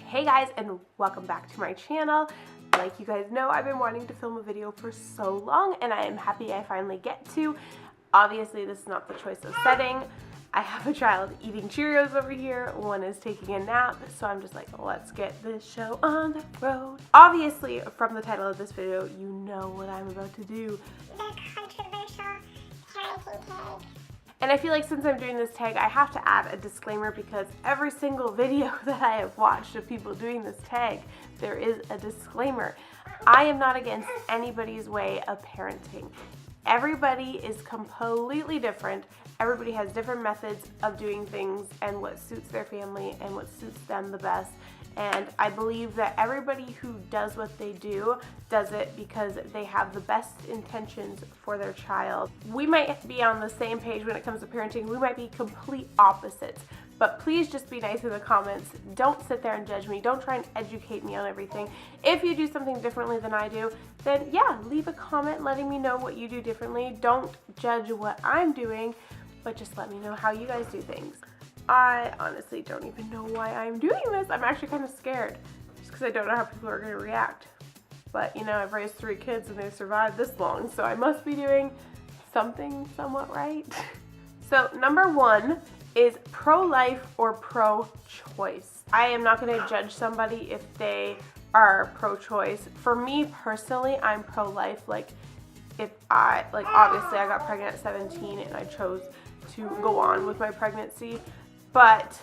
Hey guys, and welcome back to my channel. Like you guys know, I've been wanting to film a video for so long, and I am happy I finally get to. Obviously, this is not the choice of setting. I have a child eating Cheerios over here, one is taking a nap, so I'm just like, let's get this show on the road. Obviously, from the title of this video, you know what I'm about to do. The controversial parenting tag. And I feel like since I'm doing this tag, I have to add a disclaimer because every single video that I have watched of people doing this tag, there is a disclaimer. I am not against anybody's way of parenting. Everybody is completely different. Everybody has different methods of doing things and what suits their family and what suits them the best. And I believe that everybody who does what they do does it because they have the best intentions for their child. We might be on the same page when it comes to parenting. We might be complete opposites. But please just be nice in the comments. Don't sit there and judge me. Don't try and educate me on everything. If you do something differently than I do, then yeah, leave a comment letting me know what you do differently. Don't judge what I'm doing, but just let me know how you guys do things. I honestly don't even know why I'm doing this. I'm actually kind of scared just because I don't know how people are going to react. But you know, I've raised 3 kids and they've survived this long, so I must be doing something somewhat right. So number 1 is pro-life or pro-choice. I am not going to judge somebody if they are pro-choice. For me personally, I'm pro-life. Like obviously I got pregnant at 17 and I chose to go on with my pregnancy. But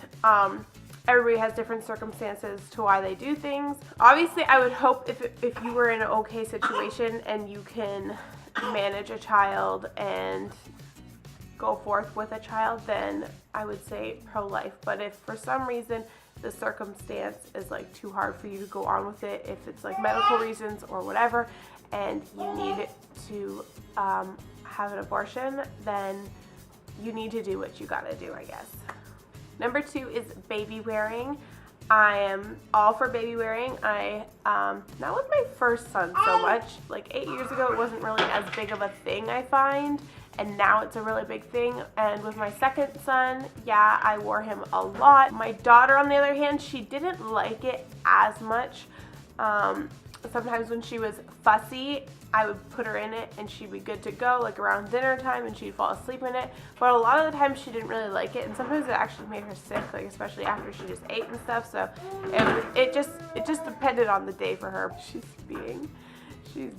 everybody has different circumstances to why they do things. Obviously, I would hope if you were in an okay situation and you can manage a child and go forth with a child, then I would say pro-life. But if for some reason the circumstance is like too hard for you to go on with it, if it's like medical reasons or whatever, and you need to have an abortion, then you need to do what you gotta do, I guess. Number 2 is baby wearing. I am all for baby wearing. Not with my first son so much. Like 8 years ago, it wasn't really as big of a thing, I find. And now it's a really big thing. And with my second son, yeah, I wore him a lot. My daughter, on the other hand, she didn't like it as much. Sometimes when she was fussy, I would put her in it and she'd be good to go, like around dinner time, and she'd fall asleep in it. But a lot of the time she didn't really like it, and sometimes it actually made her sick, like especially after she just ate and stuff. So it just depended on the day for her. She's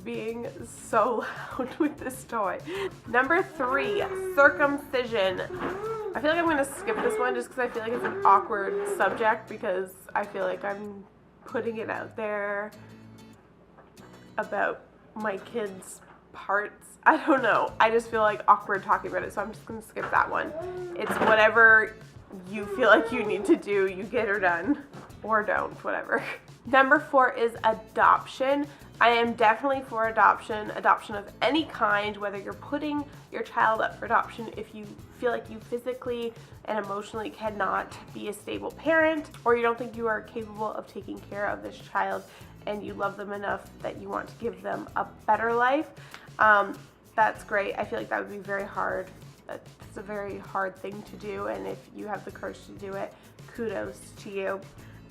being so loud with this toy. Number 3, circumcision. I feel like I'm gonna skip this one just because I feel like it's an awkward subject, because I feel like I'm putting it out there about my kids' parts. I don't know. I just feel like awkward talking about it, so I'm just gonna skip that one. It's whatever you feel like you need to do, you get her done, or don't, whatever. Number 4 is adoption. I am definitely for adoption of any kind, whether you're putting your child up for adoption if you feel like you physically and emotionally cannot be a stable parent, or you don't think you are capable of taking care of this child and you love them enough that you want to give them a better life. That's great. I feel like that would be very hard. It's a very hard thing to do, and if you have the courage to do it, kudos to you.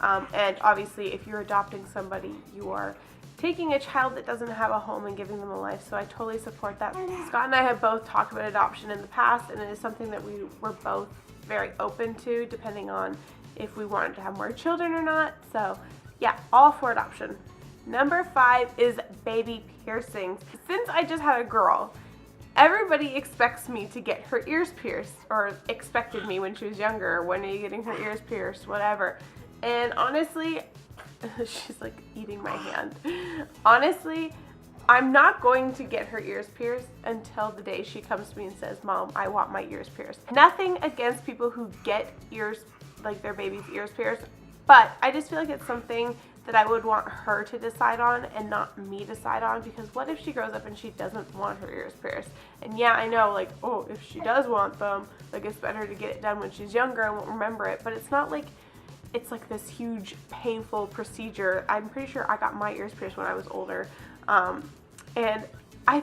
And obviously, if you're adopting somebody, you are taking a child that doesn't have a home and giving them a life, so I totally support that. Scott and I have both talked about adoption in the past, and it is something that we were both very open to, depending on if we wanted to have more children or not. So yeah, all for adoption. Number 5 is baby piercings. Since I just had a girl, everybody expects me to get her ears pierced, or expected me when she was younger. When are you getting her ears pierced? Whatever. And honestly, she's like eating my hand. Honestly, I'm not going to get her ears pierced until the day she comes to me and says, "Mom, I want my ears pierced." Nothing against people who get ears, like their baby's ears pierced, but I just feel like it's something that I would want her to decide on and not me decide on, because what if she grows up and she doesn't want her ears pierced? And yeah, I know, like, oh, if she does want them, like, it's better to get it done when she's younger and won't remember it, but it's not like it's like this huge painful procedure. I'm pretty sure I got my ears pierced when I was older, and I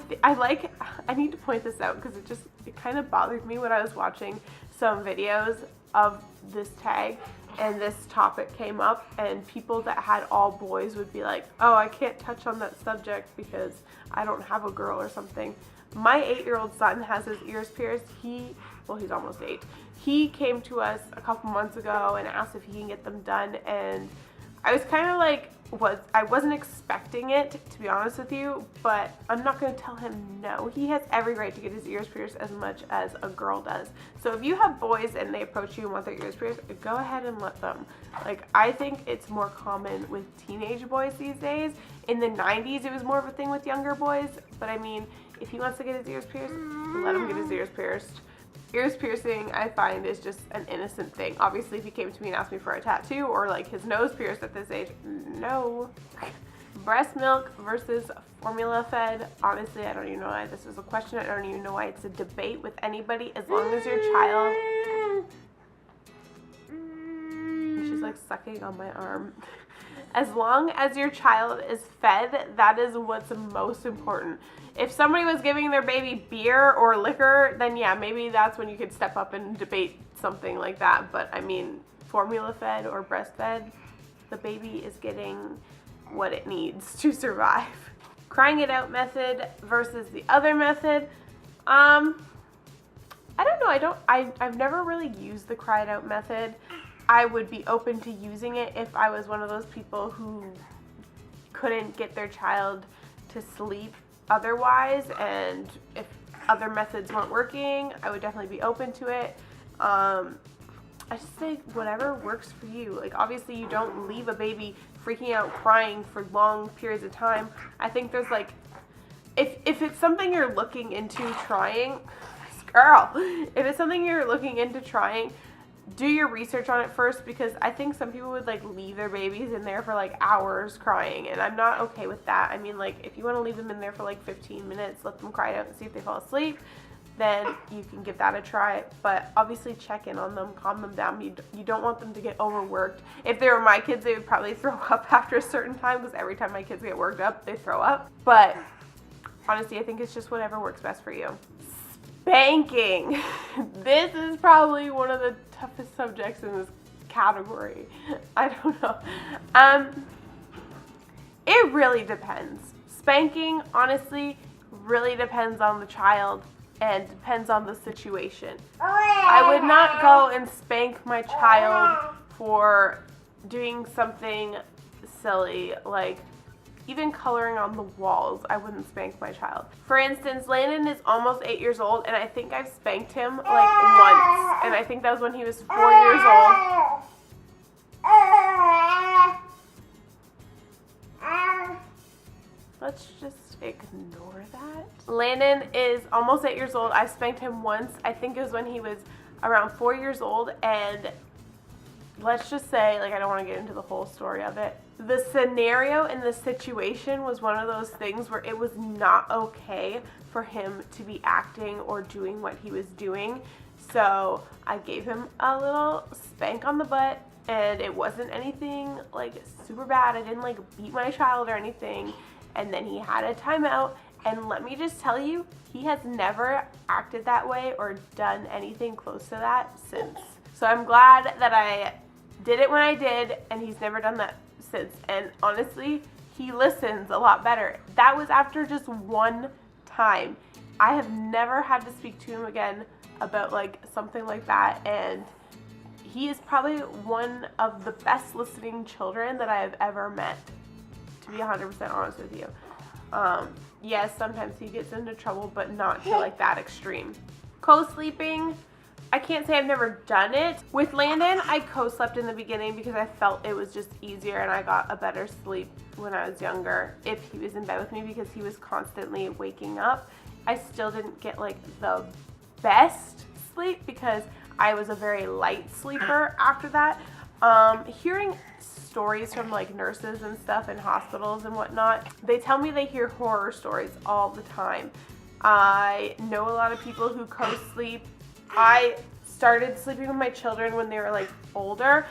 need to point this out because it kind of bothered me when I was watching some videos of this tag, and this topic came up, and people that had all boys would be like, oh, I can't touch on that subject because I don't have a girl or something. My 8-year-old son has his ears pierced. He's almost 8. He came to us a couple months ago and asked if he can get them done, and I was kind of like, I wasn't expecting it, to be honest with you, but I'm not going to tell him no. He has every right to get his ears pierced as much as a girl does. So if you have boys and they approach you and want their ears pierced, go ahead and let them. Like, I think it's more common with teenage boys these days. In the 90s, it was more of a thing with younger boys, but I mean, if he wants to get his ears pierced, let him get his ears pierced. Ears piercing, I find, is just an innocent thing. Obviously, if he came to me and asked me for a tattoo or like his nose pierced at this age, no. Breast milk versus formula fed. Honestly, I don't even know why this is a question. I don't even know why it's a debate with anybody. As long as your child... She's like sucking on my arm. As long as your child is fed, that is what's most important. If somebody was giving their baby beer or liquor, then yeah, maybe that's when you could step up and debate something like that. But I mean, formula fed or breastfed, the baby is getting what it needs to survive. Crying it out method versus the other method. I don't know. I've never really used the cry it out method. I would be open to using it if I was one of those people who couldn't get their child to sleep otherwise, and if other methods weren't working, I would definitely be open to it. I just think whatever works for you. Like, obviously you don't leave a baby freaking out crying for long periods of time. I think there's like, if it's something you're looking into trying, if it's something you're looking into trying, do your research on it first, because I think some people would like leave their babies in there for like hours crying, and I'm not okay with that. I mean, like, if you want to leave them in there for like 15 minutes, let them cry it out and see if they fall asleep, then you can give that a try. But obviously check in on them, calm them down. You don't want them to get overworked. If they were my kids, they would probably throw up after a certain time, because every time my kids get worked up, they throw up. But honestly, I think it's just whatever works best for you. Spanking. This is probably one of the toughest subjects in this category. I don't know. It really depends. Spanking, honestly, really depends on the child and depends on the situation. I would not go and spank my child for doing something silly, like even coloring on the walls. I wouldn't spank my child. For instance, Landon is almost 8 years old, and I think I've spanked him like once, and I think that was when he was 4 years old. Let's just ignore that. Landon is almost 8 years old. I spanked him once. I think it was when he was around 4 years old, and let's just say, like, I don't want to get into the whole story of it. The scenario and the situation was one of those things where it was not okay for him to be acting or doing what he was doing. So I gave him a little spank on the butt, and it wasn't anything like super bad. I didn't like beat my child or anything. And then he had a timeout, and let me just tell you, he has never acted that way or done anything close to that since. So I'm glad that I did it when I did, and he's never done that since. And honestly, he listens a lot better. That was after just one time. I have never had to speak to him again about like something like that, and he is probably one of the best listening children that I have ever met, to be 100% honest with you. Yes, sometimes he gets into trouble, but not to like that extreme. Co-sleeping, I can't say I've never done it. With Landon, I co-slept in the beginning because I felt it was just easier, and I got a better sleep when I was younger if he was in bed with me, because he was constantly waking up. I still didn't get like the best sleep because I was a very light sleeper after that. Hearing stories from like nurses and stuff in hospitals and whatnot, they tell me they hear horror stories all the time. I know a lot of people who co-sleep. I started sleeping with my children when they were like older,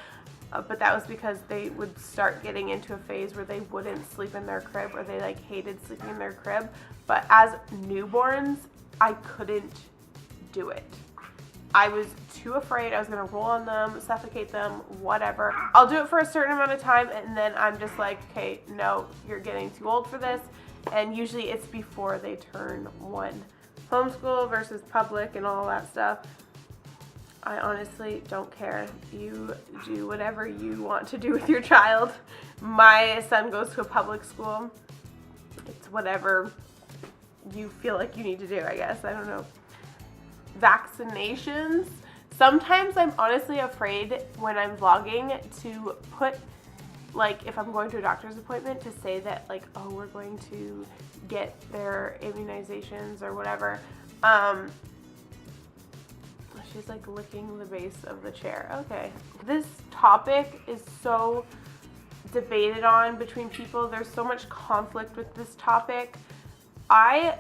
but that was because they would start getting into a phase where they wouldn't sleep in their crib, or they like hated sleeping in their crib. But as newborns, I couldn't do it. I was too afraid I was gonna roll on them, suffocate them, whatever. I'll do it for a certain amount of time and then I'm just like, okay, no, you're getting too old for this. And usually it's before they turn 1. Homeschool versus public and all that stuff. I honestly don't care. You do whatever you want to do with your child. My son goes to a public school. It's whatever you feel like you need to do, I guess. I don't know. Vaccinations. Sometimes I'm honestly afraid when I'm vlogging to put, like, if I'm going to a doctor's appointment, to say that, like, oh, we're going to get their immunizations or whatever. She's like licking the base of the chair. Okay. This topic is so debated on between people. There's so much conflict with this topic. I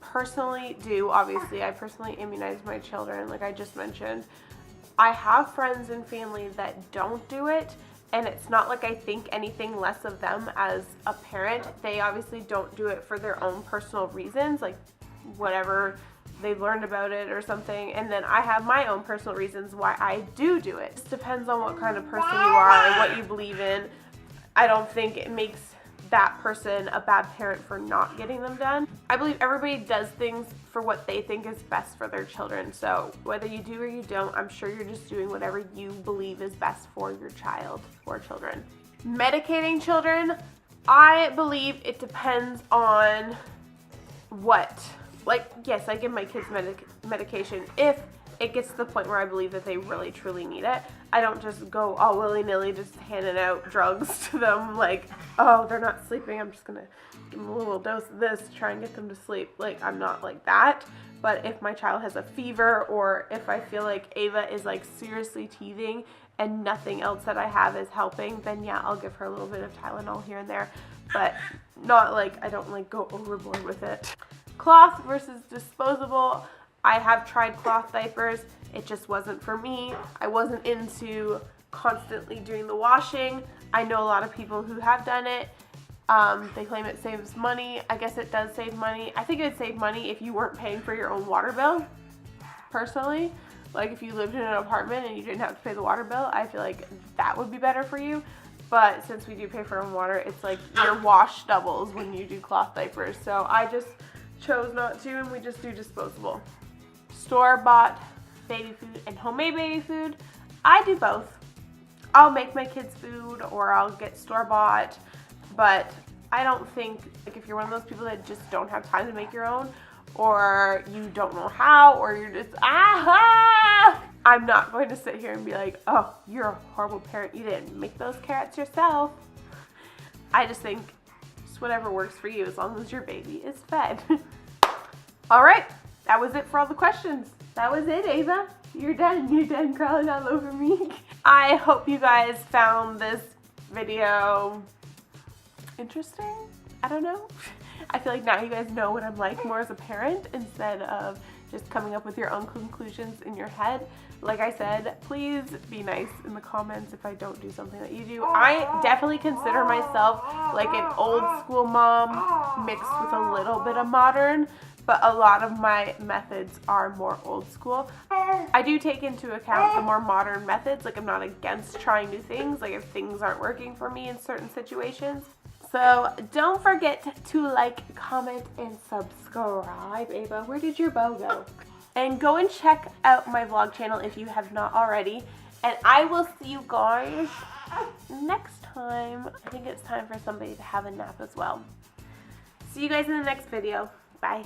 personally do, obviously, I personally immunize my children, like I just mentioned. I have friends and family that don't do it, and it's not like I think anything less of them as a parent. They obviously don't do it for their own personal reasons, like whatever they've learned about it or something, and then I have my own personal reasons why I do it. It just depends on what kind of person you are and what you believe in. I don't think it makes that person a bad parent for not getting them done. I believe everybody does things for what they think is best for their children, so whether you do or you don't, I'm sure you're just doing whatever you believe is best for your child or children. Medicating children, I believe it depends on what. Like, yes, I give my kids medication if it gets to the point where I believe that they really truly need it. I don't just go all willy-nilly just handing out drugs to them like, oh, they're not sleeping, I'm just gonna give them a little dose of this to try and get them to sleep. Like, I'm not like that. But if my child has a fever, or if I feel like Ava is like seriously teething and nothing else that I have is helping, then yeah, I'll give her a little bit of Tylenol here and there, but not like, I don't like go overboard with it. Cloth versus disposable. I have tried cloth diapers. It just wasn't for me. I wasn't into constantly doing the washing. I know a lot of people who have done it. They claim it saves money. I guess it does save money. I think it would save money if you weren't paying for your own water bill, personally. Like if you lived in an apartment and you didn't have to pay the water bill, I feel like that would be better for you. But since we do pay for our own water, it's like your wash doubles when you do cloth diapers. So I just chose not to, and we just do disposable. Store-bought baby food and homemade baby food. I do both. I'll make my kids food or I'll get store-bought, but I don't think, like, if you're one of those people that just don't have time to make your own, or you don't know how, or you're just I'm not going to sit here and be like, oh, you're a horrible parent, you didn't make those carrots yourself. I just think just whatever works for you as long as your baby is fed. All right, that was it for all the questions. That was it, Ava. You're done crawling all over me. I hope you guys found this video interesting. I don't know. I feel like now you guys know what I'm like more as a parent instead of just coming up with your own conclusions in your head. Like I said, please be nice in the comments if I don't do something that you do. I definitely consider myself like an old school mom mixed with a little bit of modern, but a lot of my methods are more old school. I do take into account the more modern methods. Like, I'm not against trying new things, like if things aren't working for me in certain situations. So don't forget to like, comment, and subscribe. Ava, where did your bow go? And go and check out my vlog channel if you have not already. And I will see you guys next time. I think it's time for somebody to have a nap as well. See you guys in the next video. Bye.